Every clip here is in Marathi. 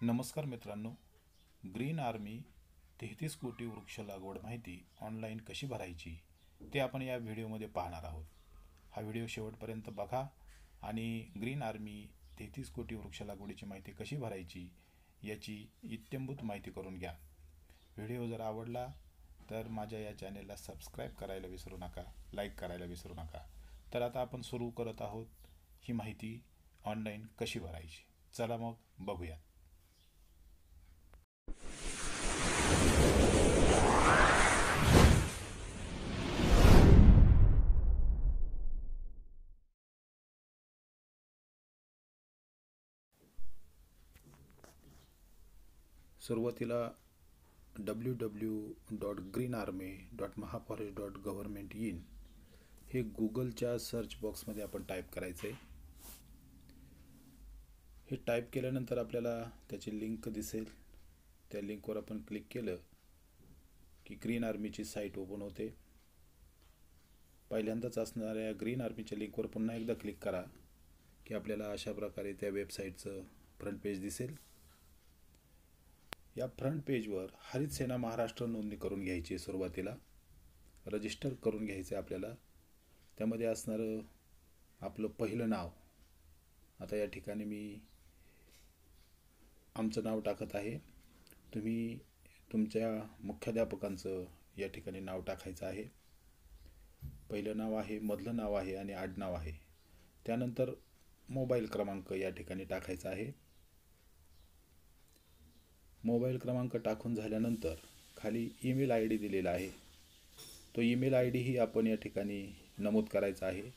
नमस्कार मित्रांनो, ग्रीन आर्मी 33 कोटी वृक्ष लागवड माहिती ऑनलाईन कशी भरायची ते आपण या व्हिडिओमध्ये पाहणार आहोत. हा व्हिडिओ शेवटपर्यंत बघा आणि ग्रीन आर्मी 33 कोटी वृक्ष लागवडीची माहिती कशी भरायची याची इत्थंभूत माहिती करून घ्या. व्हिडिओ जर आवडला तर माझ्या या चॅनेलला सबस्क्राईब करायला विसरू नका, लाईक करायला विसरू नका. तर आता आपण सुरू करत आहोत ही माहिती ऑनलाईन कशी भरायची. चला मग बघूया. सुरुवातीला www.greenarmy.mahaforest.government.in हे गुगलच्या सर्च बॉक्समध्ये आपण टाईप करायचं आहे. हे टाईप केल्यानंतर आपल्याला त्याची लिंक दिसेल. त्या लिंकवर आपण क्लिक केलं की ग्रीन आर्मीची साईट ओपन होते. पहिल्यांदाच असणाऱ्या ग्रीन आर्मीच्या लिंकवर पुन्हा एकदा क्लिक करा की आपल्याला अशा प्रकारे त्या वेबसाईटचं फ्रंट पेज दिसेल. या फ्रंट पेजवर हरित सेना महाराष्ट्र नोंदणी करून घ्यायची. सुरुवातीला रजिस्टर करून घ्यायचं आहे आपल्याला. त्यामध्ये असणारं आपलं पहिलं नाव. आता या ठिकाणी मी आमचं नाव टाकत आहे. तुम्ही तुमच्या मुख्याध्यापकांचं या ठिकाणी नाव टाकायचं आहे. पहिलं नाव आहे, मधलं नाव आहे आणि आडनाव आहे. त्यानंतर मोबाईल क्रमांक या ठिकाणी टाकायचा आहे. मोबाईल क्रमांक टाकून झाल्यानंतर खाली ईमेल आय डी दिलेला आहे. तो ईमेल आय डी ही आपण या ठिकाणी नमूद करायचा आहे.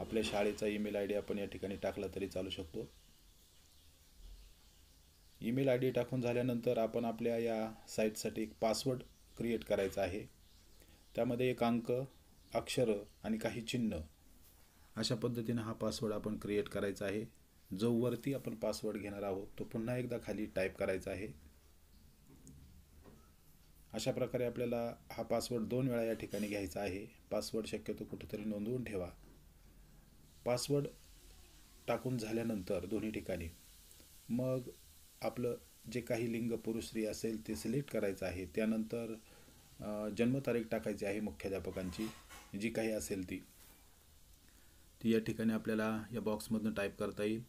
आपल्या शाळेचा ईमेल आय डी आपण या ठिकाणी टाकला तरी चालू शकतो. ईमेल आय डी टाकून झाल्यानंतर आपण आपल्या या साईटसाठी एक पासवर्ड क्रिएट करायचा आहे. त्यामध्ये एक अंक, अक्षरं आणि काही चिन्ह अशा पद्धतीनं हा पासवर्ड आपण क्रिएट करायचा आहे. जो वरती आपण पासवर्ड घेणार आहोत तो पुन्हा एकदा खाली टाईप करायचा आहे. अशा प्रकारे आपल्याला हा पासवर्ड 2 वेळा या ठिकाणी घ्यायचा आहे. पासवर्ड शक्यतो कुठेतरी नोंदवून ठेवा. पासवर्ड टाकून झाल्यानंतर दोन्ही ठिकाणी मग आपलं जे काही लिंग पुरुष स्त्री असेल ते सिलेक्ट करायचं आहे. त्यानंतर जन्मतारीख टाकायची आहे मुख्याध्यापकांची जी काही असेल ती या ठिकाणी आपल्याला या बॉक्समधून टाईप करता येईल.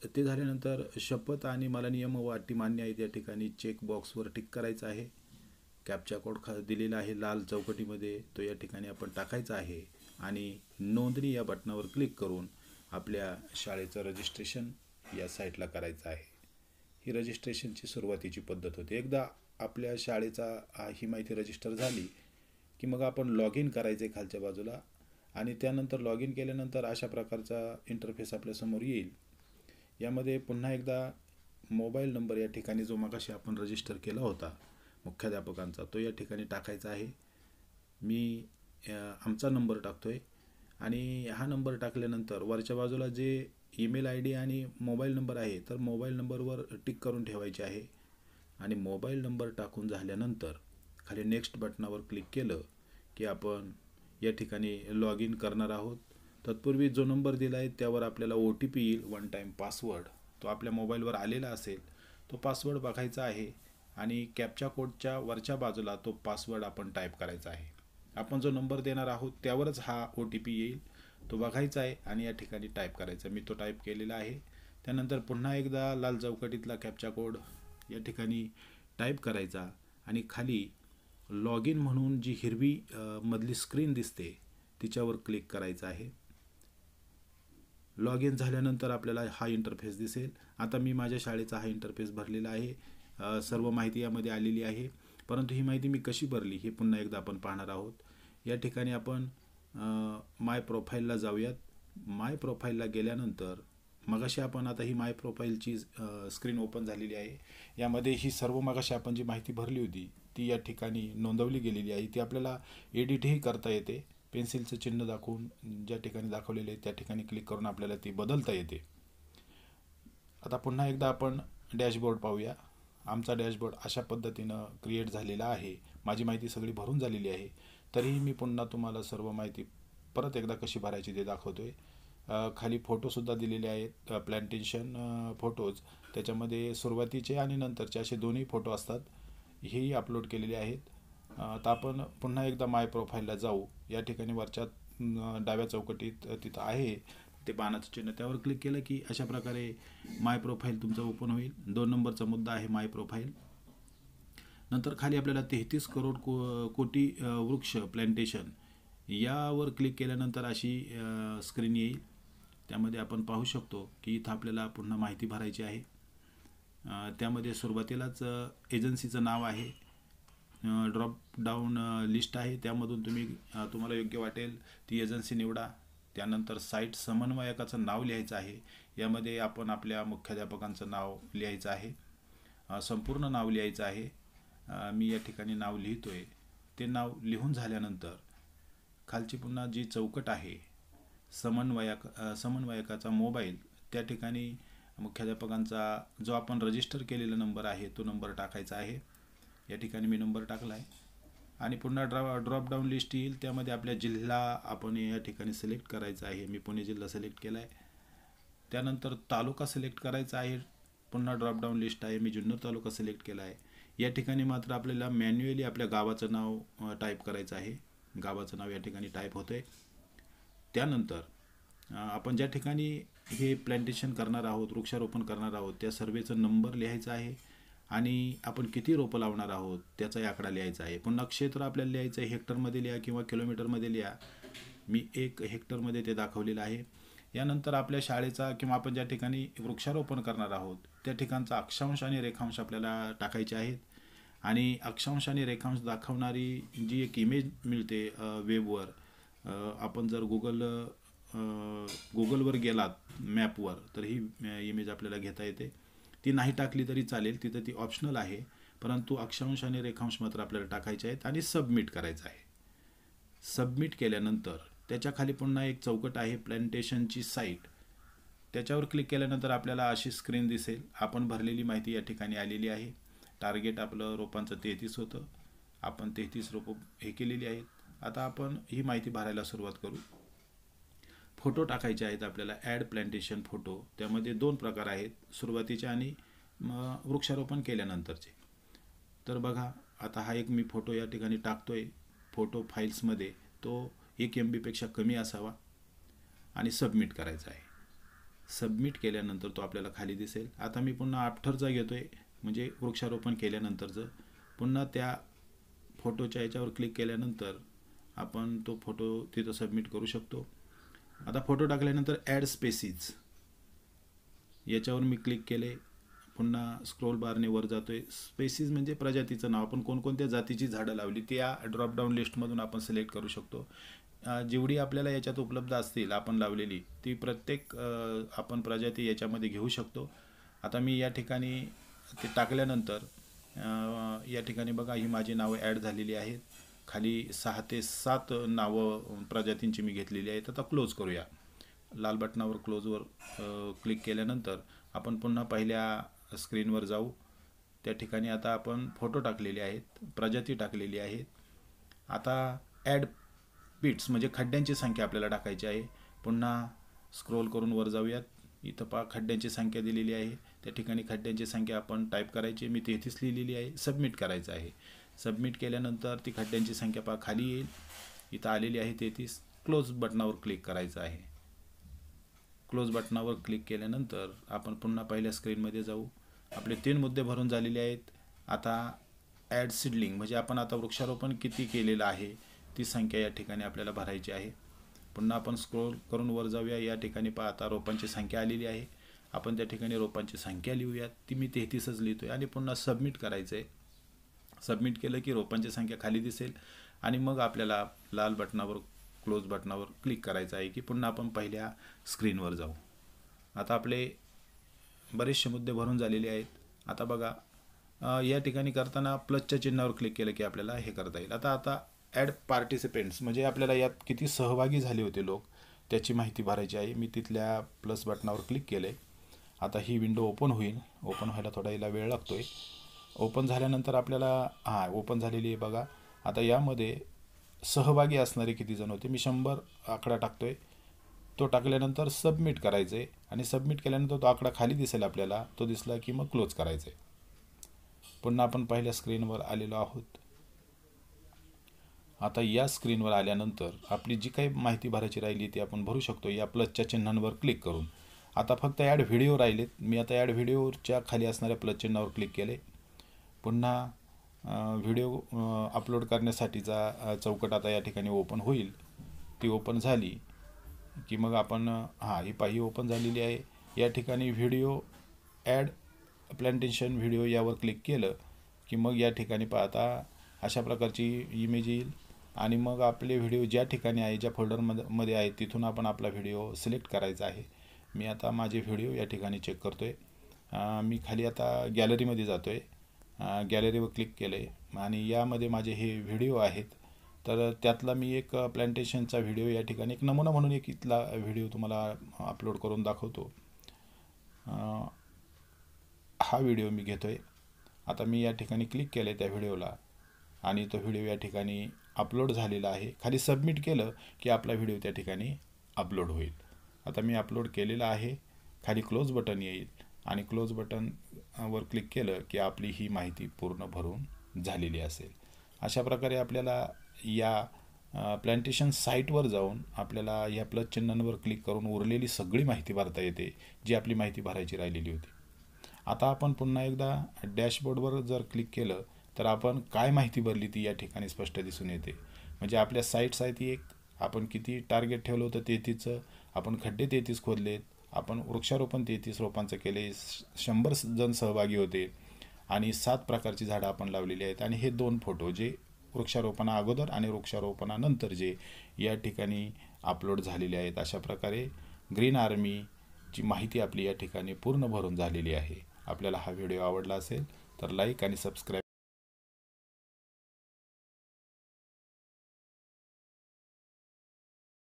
ते झाल्यानंतर शपथ आणि मला नियम व अटी मान्य आहेत या ठिकाणी चेक बॉक्सवर टिक करायचं आहे. कॅप्चा कोड दिलेला आहे लाल चौकटीमध्ये, तो या ठिकाणी आपण टाकायचा आहे आणि नोंदणी या बटनावर क्लिक करून आपल्या शाळेचं रजिस्ट्रेशन या साईटला करायचं आहे. ही रजिस्ट्रेशनची सुरुवातीची पद्धत होती. एकदा आपल्या शाळेचा ही माहिती रजिस्टर झाली की मग आपण लॉग इन करायचं आहे खालच्या बाजूला आणि त्यानंतर लॉग इन केल्यानंतर अशा प्रकारचा इंटरफेस आपल्यासमोर येईल. यामध्ये पुन्हा एकदा मोबाईल नंबर या ठिकाणी जो मगाशी आपण रजिस्टर केला होता मुख्याध्यापकांचा तो या ठिकाणी टाकायचा आहे. मी आमचा नंबर टाकतोय आणि हा नंबर टाकल्यानंतर वरच्या बाजूला जे ईमेल आय डी आणि मोबाईल नंबर आहे तर मोबाईल नंबरवर टिक करून ठेवायचे आहे आणि मोबाईल नंबर टाकून झाल्यानंतर खाली नेक्स्ट बटनावर क्लिक केलं की आपण या ठिकाणी लॉग इन करणार आहोत. तत्पूर्वी जो नंबर दिला आहे त्यावर आपल्याला OTP येईल, वन टाईम पासवर्ड. तो आपल्या मोबाईलवर आलेला असेल. तो पासवर्ड बघायचा आहे आणि कॅप्चा कोडच्या वरच्या बाजूला तो पासवर्ड आपण टाईप करायचा आहे. आपण जो नंबर देणार आहोत त्यावरच हा OTP येईल, तो बघायचा आहे आणि या ठिकाणी टाईप करायचा. मी तो टाईप केलेला आहे. त्यानंतर पुन्हा एकदा लाल चौकटीतला कॅप्चा कोड या ठिकाणी टाईप करायचा आणि खाली लॉग इन म्हणून जी हिरवी मधली स्क्रीन दिसते तिच्यावर क्लिक करायचं आहे. लॉग इन झाल्यानंतर आपल्याला हा इंटरफेस दिसेल. आता मी माझ्या शाळेचा हा इंटरफेस भरलेला आहे. सर्व माहिती यामध्ये आलेली आहे. परंतु ही माहिती मी कशी भरली हे पुन्हा एकदा आपण पाहणार आहोत. या ठिकाणी आपण माय प्रोफाईलला जाऊयात. माय प्रोफाईलला गेल्यानंतर मगाशी आपण आता ही माय प्रोफाईलची स्क्रीन ओपन झालेली आहे. यामध्ये ही सर्व मगाशी आपण जी माहिती भरली होती ती या ठिकाणी नोंदवली गेलेली आहे. ती आपल्याला एडिटही करता येते. पेन्सिलचं चिन्ह दाखवून ज्या ठिकाणी दाखवलेले आहे त्या ठिकाणी क्लिक करून आपल्याला ती बदलता येते. आता पुन्हा एकदा आपण डॅशबोर्ड पाहूया. आमचा डॅशबोर्ड अशा पद्धतीनं क्रिएट झालेला आहे. माझी माहिती सगळी भरून झालेली आहे. तरीही मी पुन्हा तुम्हाला सर्व माहिती परत एकदा कशी भरायची ते दाखवतोय. खाली फोटोसुद्धा दिलेले आहेत, प्लॅन्टेशन फोटोज. त्याच्यामध्ये सुरुवातीचे आणि नंतरचे असे दोन्ही फोटो असतात, हेही अपलोड केलेले आहेत. तर आपण पुन्हा एकदा माय प्रोफाईलला जाऊ. या ठिकाणी वरच्या डाव्या चौकटीत तिथं आहे ते बाणाचं चिन्ह, त्यावर क्लिक केलं की अशा प्रकारे माय प्रोफाईल तुमचं ओपन होईल. 2 नंबरचा मुद्दा आहे माय प्रोफाईल. नंतर खाली आपल्याला 33 करोड कोटी वृक्ष प्लॅन्टेशन यावर क्लिक केल्यानंतर अशी स्क्रीन येईल. त्यामध्ये आपण पाहू शकतो की इथं आपल्याला पुन्हा माहिती भरायची आहे. त्यामध्ये सुरुवातीलाच एजन्सीचं नाव आहे, ड्रॉप डाऊन लिस्ट आहे, त्यामधून तुम्हाला योग्य वाटेल ती एजन्सी निवडा. त्यानंतर साईट समन्वयकाचं नाव लिहायचं आहे. यामध्ये आपण आपल्या मुख्याध्यापकांचं नाव लिहायचं आहे, संपूर्ण नाव लिहायचं आहे. मी या ठिकाणी नाव लिहितोय. ते नाव लिहून झाल्यानंतर खालची पुन्हा जी चौकट आहे समन्वयकाचा मोबाईल, त्या ठिकाणी मुख्याध्यापकांचा जो आपण रजिस्टर केलेला नंबर आहे तो नंबर टाकायचा आहे. या ठिकाणी मी नंबर टाकला आहे. आणि पुन्हा ड्रॉप डाऊन लिस्ट येईल. त्यामध्ये आपल्या जिल्हा आपण या ठिकाणी सिलेक्ट करायचा आहे. मी पुणे जिल्हा सिलेक्ट केला आहे. त्यानंतर तालुका सिलेक्ट करायचा आहे. पुन्हा ड्रॉप डाऊन लिस्ट आहे, मी जुन्नर तालुका सिलेक्ट केला आहे. या ठिकाणी मात्र आपल्याला मॅन्युअली आपल्या गावाचं नाव टाईप करायचं आहे. गावाचं नाव या ठिकाणी टाईप होतं आहे. त्यानंतर आपण ज्या ठिकाणी हे प्लॅन्टेशन करणार आहोत, वृक्षारोपण करणार आहोत, त्या सर्वेचा नंबर लिहायचा आहे आणि आपण किती रोपं लावणार आहोत त्याचाही आकडा लिहायचा आहे. पुन्हा क्षेत्र आपल्याला लिहायचं आहे. हेक्टरमध्ये लिहा किंवा किलोमीटरमध्ये लिहा. मी 1 हेक्टरमध्ये ते दाखवलेलं आहे. यानंतर आपल्या शाळेचा किंवा आपण ज्या ठिकाणी वृक्षारोपण करणार आहोत त्या ठिकाणचा अक्षांश आणि रेखांश आपल्याला टाकायचे आहेत. आणि अक्षांश आणि रेखांश दाखवणारी जी एक इमेज मिळते वेबवर, आपण जर गुगलवर गेलात मॅपवर तर ही इमेज आपल्याला घेता येते. ती नाही टाकली तरी चालेल, तिथं ती ऑप्शनल आहे, परंतु अक्षांश आणि रेखांश मात्र आपल्याला टाकायचे आहेत आणि सबमिट करायचं आहे. सबमिट केल्यानंतर त्याच्या खाली पुन्हा एक चौकट आहे प्लॅन्टेशनची साईट. त्याच्यावर क्लिक केल्यानंतर आपल्याला अशी स्क्रीन दिसेल. आपण भरलेली माहिती या ठिकाणी आलेली आहे. टार्गेट आपलं रोपांचं 33 होतं. आपण 33 रोपं हे केलेली आहेत. आता आपण ही माहिती भरायला सुरुवात करू. फोटो टाकायचे आहेत आपल्याला, ॲड प्लॅन्टेशन फोटो. त्यामध्ये 2 प्रकार आहेत, सुरुवातीचे आणि वृक्षारोपण केल्यानंतरचे. तर बघा, आता हा एक मी फोटो या ठिकाणी टाकतोय. फोटो फाईल्समध्ये तो 1 MB पेक्षा कमी असावा आणि सबमिट करायचा आहे. सबमिट केल्यानंतर तो आपल्याला खाली दिसेल. आता मी पुन्हा आफ्टरचा घेतोय, म्हणजे वृक्षारोपण केल्यानंतरचं. पुन्हा त्या फोटोच्या याच्यावर क्लिक केल्यानंतर आपण तो फोटो तिथं सबमिट करू शकतो. आता फोटो टाकल्यानंतर ॲड स्पेसीज याच्यावर मी क्लिक केले. पुन्हा स्क्रोल बारने वर जातोय. स्पेसीज म्हणजे प्रजातीचं नाव. आपण कोणकोणत्या जातीची झाडं लावली ते या ड्रॉपडाऊन लिस्टमधून आपण सिलेक्ट करू शकतो. जेवढी आपल्याला याच्यात उपलब्ध असतील आपण लावलेली ती प्रत्येक आपण प्रजाती याच्यामध्ये घेऊ शकतो. आता मी या ठिकाणी ते टाकल्यानंतर या ठिकाणी बघा, ही माझी नावं ॲड झालेली आहेत. खाली 6 ते 7 नावं प्रजातींची मी घेतलेली आहेत. आता क्लोज करूया. लाल बटनावर क्लोजवर क्लिक केल्यानंतर आपण पुन्हा पहिल्या स्क्रीनवर जाऊ. त्या ठिकाणी आता आपण फोटो टाकलेले आहेत, प्रजाती टाकलेली आहेत. आता ॲड पिट्स म्हणजे खड्ड्यांची संख्या आपल्याला टाकायची आहे. पुन्हा स्क्रोल करून वर जाऊयात. इथं खड्ड्यांची संख्या दिलेली आहे. त्या ठिकाणी खड्ड्यांची संख्या आपण टाईप करायची. मी 33 लिहिलेली आहे. सबमिट करायचं आहे. सबमिट केल्यानंतर ती खड्ड्यांची संख्या खाली येईल. इथं आलेली आहे 33. क्लोज बटनावर क्लिक करायचं आहे. क्लोज बटनावर क्लिक केल्यानंतर आपण पुन्हा पहिल्या स्क्रीनमध्ये जाऊ. आपले 3 मुद्दे भरून झालेले आहेत. आता ॲड सीडलिंग म्हणजे आपण आता वृक्षारोपण किती केलेलं आहे ती संख्या या ठिकाणी आपल्याला भरायची आहे. पुन्हा आपण स्क्रोल करून वर जाऊया. या ठिकाणी आता रोपांची संख्या आलेली आहे. आपण त्या ठिकाणी रोपांची संख्या लिहूयात. ती मी 33च लिहितोय आणि पुन्हा सबमिट करायचं आहे. सबमिट केलं की रोपांची संख्या खाली दिसेल आणि मग आपल्याला लाल बटनावर क्लोज बटनावर क्लिक करायचं आहे की पुन्हा आपण पहिल्या स्क्रीनवर जाऊ. आता आपले बरेचसे मुद्दे भरून झालेले आहेत. आता बघा, या ठिकाणी करताना प्लसच्या चिन्हावर क्लिक केलं की आपल्याला हे करता येईल. आता ॲड पार्टिसिपेंट्स म्हणजे आपल्याला यात किती सहभागी झाले होते लोक त्याची माहिती भरायची आहे. मी तिथल्या प्लस बटनावर क्लिक केलं आहे. आता ही विंडो ओपन होईल. ओपन व्हायला थोडा याला वेळ लागतो आहे. ओपन झाल्यानंतर आपल्याला ओपन झालेली आहे बघा. आता यामध्ये सहभागी असणारे किती जण होते, मी 100 आकडा टाकतो आहे. तो टाकल्यानंतर सबमिट करायचं आहे आणि सबमिट केल्यानंतर तो आकडा खाली दिसेल आपल्याला, तो दिसला की मग क्लोज करायचं आहे. पुन्हा आपण पहिल्या स्क्रीनवर आलेलो आहोत. आता या स्क्रीनवर आल्यानंतर आपली जी काही माहिती भरायची राहिली ती आपण भरू शकतो या प्लसच्या चिन्हांवर क्लिक करून. आता फक्त ॲड व्हिडिओ राहिलेत. मी आता ॲड व्हिडिओच्या खाली असणाऱ्या प्लस चिन्हावर क्लिक केले. पुन्हा व्हिडिओ अपलोड करण्यासाठीचा चौकट आता या ठिकाणी ओपन होईल. ती ओपन झाली की मग आपण ही पाही ओपन झालेली आहे. या ठिकाणी व्हिडिओ ॲड प्लॅन्टेशन व्हिडिओ यावर क्लिक केलं की मग या ठिकाणी पाहता अशा प्रकारची इमेज येईल आणि मग आपले व्हिडिओ ज्या ठिकाणी आहे, ज्या फोल्डरमध्ये आहे, तिथून आपण आपला व्हिडिओ सिलेक्ट करायचा आहे. मी आता माझे व्हिडिओ या ठिकाणी चेक करतो आहे. मी खाली आता गॅलरीमध्ये जातो आहे. गॅलरीवर क्लिक केलं आहे आणि यामध्ये माझे हे व्हिडिओ आहेत. तर त्यातला मी एक प्लॅन्टेशनचा व्हिडिओ या ठिकाणी एक नमुना म्हणून एक इथला व्हिडिओ तुम्हाला अपलोड करून दाखवतो. हा व्हिडिओ मी घेतो आहे. आता मी या ठिकाणी क्लिक केलं आहे त्या व्हिडिओला आणि तो व्हिडिओ या ठिकाणी अपलोड झालेला आहे. खाली सबमिट केलं की आपला व्हिडिओ त्या ठिकाणी अपलोड होईल. आता मी अपलोड केलेला आहे. खाली क्लोज बटन येईल आणि क्लोज बटनवर क्लिक केलं की आपली ही माहिती पूर्ण भरून झालेली असेल. अशा प्रकारे आपल्याला या प्लॅन्टेशन साईटवर जाऊन आपल्याला या प्लस चिन्हांवर क्लिक करून उरलेली सगळी माहिती भरता येते, जी आपली माहिती भरायची राहिलेली होती. आता आपण पुन्हा एकदा डॅशबोर्डवर जर क्लिक केलं तर आपण काय माहिती भरली ती या ठिकाणी स्पष्ट दिसून येते. म्हणजे आपल्या साईट्स आहे ती एक, आपण किती टार्गेट ठेवलं होतं 33चं, आपण खड्डे 33 खोदलेत, आपण वृक्षारोपण 33 रोपांचं केले, 100 जण सहभागी होते आणि 7 प्रकारची झाडं आपण लावलेली आहेत. आणि हे 2 फोटो जे वृक्षारोपणा अगोदर आणि वृक्षारोपणानंतर जे या ठिकाणी अपलोड झालेले आहेत. अशा प्रकारे ग्रीन आर्मीची माहिती आपली या ठिकाणी पूर्ण भरून झालेली आहे. आपल्याला हा व्हिडिओ आवडला असेल तर लाईक आणि सबस्क्राईब